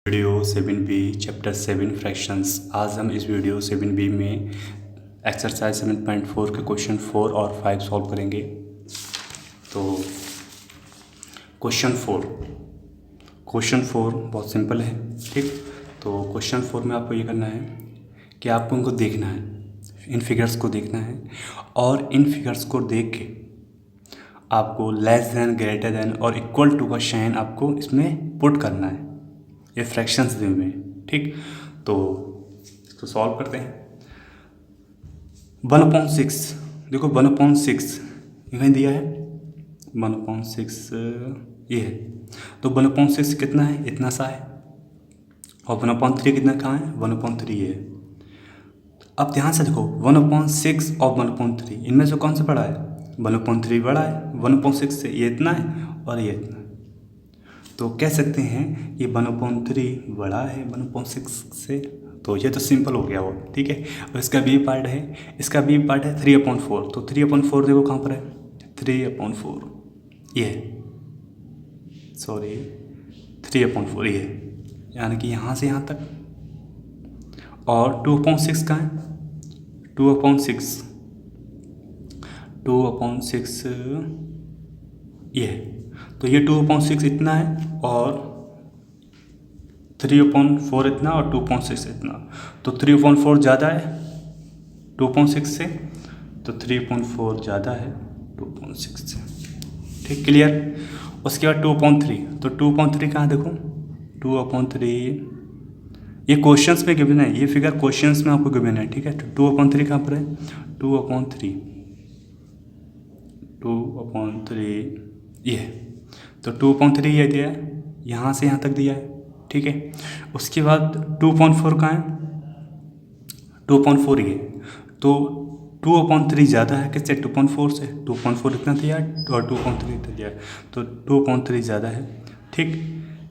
Video 7B chapter 7 fractions. आज हम इस वीडियो 7B में एक्सरसाइज 7.4 के क्वेश्चन 4 और 5 सॉल्व करेंगे। तो क्वेश्चन 4 बहुत सिंपल है, ठीक। तो क्वेश्चन 4 में आपको ये करना है कि आपको इनको देखना है, इन फिगर्स को देखना है और इन फिगर्स को देख के आपको लेस देन, ग्रेटर देन और इक्वल टू का साइन आपको इसमें पुट करना है। ये फ्रैक्शंस दिए हुए हैं, ठीक। तो इसको सॉल्व करते हैं। 1/6 देखो, 1/6 यहाँ दिया है, 1/6 ये है। तो 1/6 कितना है, इतना सा है। और 1/3 कितना कहाँ है, 1/3 ये है। अब ध्यान से देखो, 1/6 और 1/3 इनमें से कौन सा बड़ा है, 1/3 बड़ा है। 1/6 से ये इतना है और ये इतना है। तो कह सकते हैं ये 1/3 बड़ा है 1/6 से। तो ये तो सिंपल हो गया वो, ठीक है। और इसका बी पार्ट है, 3/4। तो 3/4 देखो कहाँ पर है, 3/4 ये है, सॉरी 3/4 ये है, यानी कि यहाँ से यहाँ तक। और 2/6 कहाँ है, 2/6 ये है। तो ये 2/6 इतना है और 3/4 इतना और 2/6 इतना। तो 3/4 ज़्यादा है 2/6 से, तो 3/4 ज़्यादा है 2/6 से, ठीक, क्लियर। उसके बाद 2/3, तो 2/3 कहाँ देखो, 2/3 ये क्वेश्चंस में गिवन है, ये फिगर क्वेश्चंस में आपको गिवन है, ठीक है। तो 2/3 कहाँ पर है, 2/3 ये है। तो 2/3 ये दिया है, यहाँ से यहाँ तक दिया है, ठीक है। उसके बाद 2/4 कहाँ है, 2/4 ये। तो 2/3 ज़्यादा है किससे, 2/4 से। 2/4 इतना दिया है और 2/3 इतना दिया है, तो 2/3 ज़्यादा है, ठीक।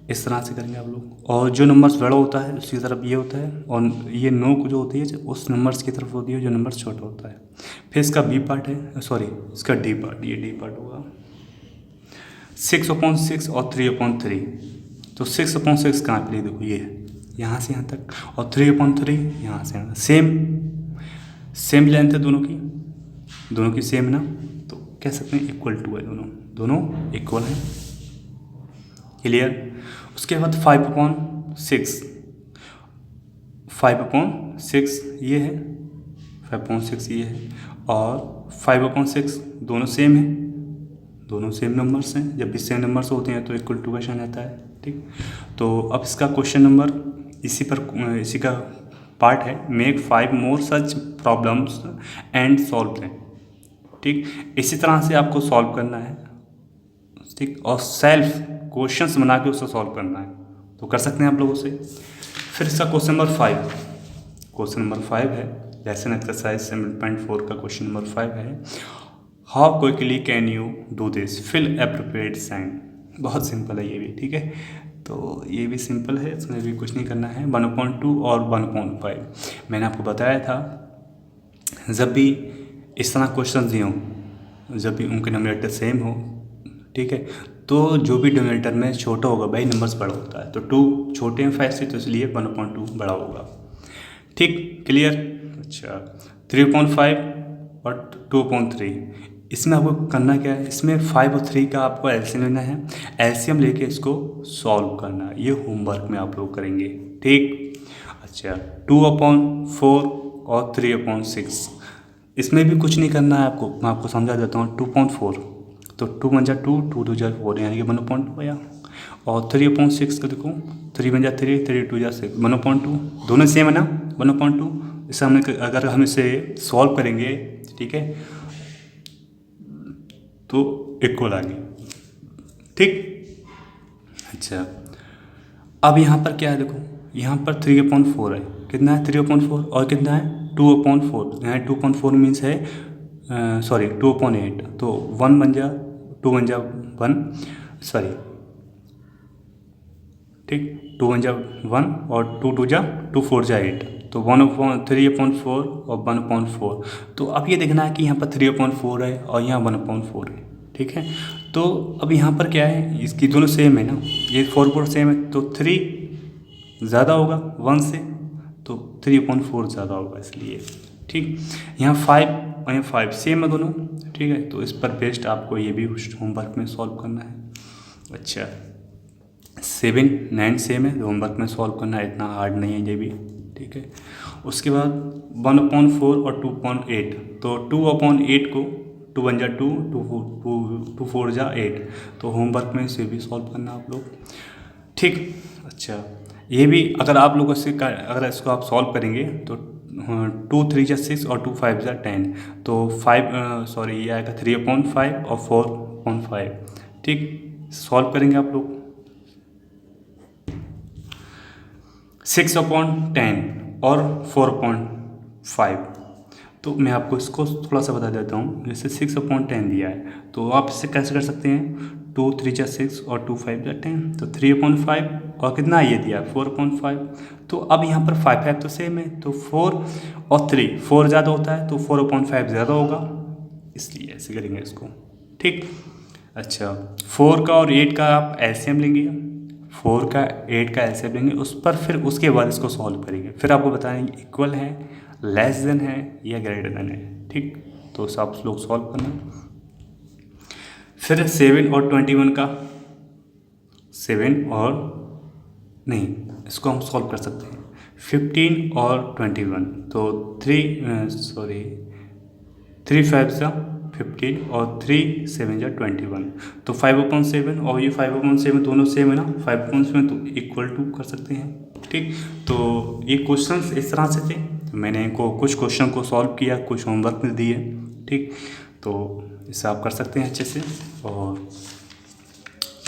इस तरह से करेंगे आप लोग। और जो नंबर्स बड़ा होता है उसकी तरफ ये होता है, और ये नोक जो होती है उस नंबर्स की तरफ होती है जो नंबर छोटा होता है। फिर इसका बी पार्ट है, सॉरी इसका डी पार्ट, ये डी पार्ट होगा 6/6 और 3/3। तो 6/6 कहाँ पे, देखो ये यहाँ से यहाँ तक, और 3/3 यहाँ से यहाँ। सेम लेंथ है दोनों की सेम ना, तो कह सकते हैं इक्वल टू है, दोनों इक्वल है, क्लियर। उसके बाद 5/6 ये है, 5/6 ये है, और 5/6 दोनों सेम है, दोनों सेम नंबर्स हैं। जब भी सेम नंबर्स होते हैं तो इक्वल टू का साइन आता है, ठीक। तो अब इसका क्वेश्चन नंबर इसी का पार्ट है, make 5 more such problems and solve them, ठीक। इसी तरह से आपको सॉल्व करना है, ठीक, और सेल्फ क्वेश्चंस बना के उससे सॉल्व करना है। तो कर सकते हैं आप लोग उसे। फिर इसका क्वेश्चन नंबर 5 है, लेसन एक्सरसाइज 7.4 का क्वेश्चन नंबर 5 है, how quickly can you do this, fill appropriate sign. बहुत सिंपल है ये भी, ठीक है। तो ये भी सिंपल है, इसमें भी कुछ नहीं करना है। 1/2 और 1/5 मैंने आपको बताया था, जब भी इस तरह क्वेश्चन दिए हों, जब भी उनके न्यूमरेटर सेम हो, ठीक है, तो जो भी डिनोमिनेटर में छोटा होगा भाई नंबर्स बड़ा होता है। तो 2 छोटे हैं 5 से, तो इसलिए 1/2 बड़ा होगा, ठीक, क्लियर। अच्छा, 3/5 और 2/3, इसमें आपको करना क्या है, इसमें 5 और 3 का आपको एलसीएम लेना है, एलसीएम लेके इसको सॉल्व करना है। ये होमवर्क में आप लोग करेंगे, ठीक। अच्छा, 2/4 और 3/6, इसमें भी कुछ नहीं करना है आपको, मैं आपको समझा देता हूँ। 2/4, तो 2 × 2, 2 × 2 4, यानी कि 1/2 होया। और 3/6 का देखो, 3 × 3, 3 × 2 6, 1/2, दोनों सेम है ना, 1/2। इसे हमने अगर हम इसे सॉल्व करेंगे, ठीक है, तो इक्वल आ गई, ठीक। अच्छा, अब यहाँ पर क्या है, देखो यहाँ पर 3/4 है, कितना है 3/4, और कितना है 2/4, यहाँ 2/4 मीन्स है, सॉरी 2/8, तो 1 बन जा 2 बन जा 1, सॉरी, ठीक, 2 बन जा 1 और 2 2 जा 2 4 जा 8, तो 3/4 और 1/4। तो अब ये देखना है कि यहाँ पर 3/4 है और यहाँ 1/4 है, ठीक है। तो अब यहाँ पर क्या है, इसकी दोनों सेम है ना, ये 4 4 सेम है, तो 3 ज़्यादा होगा 1 से, तो 3/4 ज़्यादा होगा इसलिए। ठीक, यहाँ 5 और यहाँ 5 सेम है दोनों। ठीक है, तो इस पर बेस्ड आपको ये भी होमवर्क में सॉल्व करना है। अच्छा, 7, 9 सेम है, होमवर्क में सॉल्व करना है, इतना हार्ड नहीं है ये भी। ठीक है, उसके बाद 1/4 और 2/8, तो 2/8 को 2 बन जा 2, 2 4 जा 8, तो होमवर्क में इसे भी सॉल्व करना आप लोग। ठीक, अच्छा, ये भी अगर आप लोगों से अगर इसको आप सॉल्व करेंगे तो 2 3 जा 6 और 2 5 जा 10, तो 5 सॉरी ये आएगा 3/5 और 4/5। ठीक, सॉल्व करेंगे आप लोग। 6/10 और 4/5, तो मैं आपको इसको थोड़ा सा बता देता हूँ। जैसे 6/10 दिया है, तो आप इससे कैसे कर सकते हैं, 2 3 जा 6 और 2 5 जा 10, तो 3/5 और कितना ये दिया 4/5। तो अब यहाँ पर 5 5 तो सेम है, तो 4 और 3, 4 ज़्यादा होता है तो 4/5 ज़्यादा होगा, इसलिए ऐसे करेंगे इसको। ठीक, अच्छा, 4 का और 8 का आप एलसीएम लेंगे, 4 का 8 का एलसीएम लेंगे, उस पर फिर उसके बाद इसको सॉल्व करेंगे, फिर आपको बताएंगे इक्वल है, लेस देन है या ग्रेटर देन है। ठीक, तो सब लोग सॉल्व करना। फिर 7 और 21 का, 7 और नहीं, इसको हम सॉल्व कर सकते हैं 15 और 21, तो 3 5 जा 15 और 3 7 जा 21, तो 5/7 और ये 5/7 दोनों सेम है ना, 5/7 तो इक्वल टू कर सकते हैं। ठीक, तो ये क्वेश्चंस इस तरह से थे, मैंने इनको कुछ क्वेश्चन को सॉल्व किया, कुछ होमवर्क में दिए। ठीक, तो इसे आप कर सकते हैं अच्छे से, और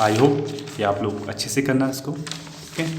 आई होप कि आप लोग अच्छे से करना इसको। ठीक है।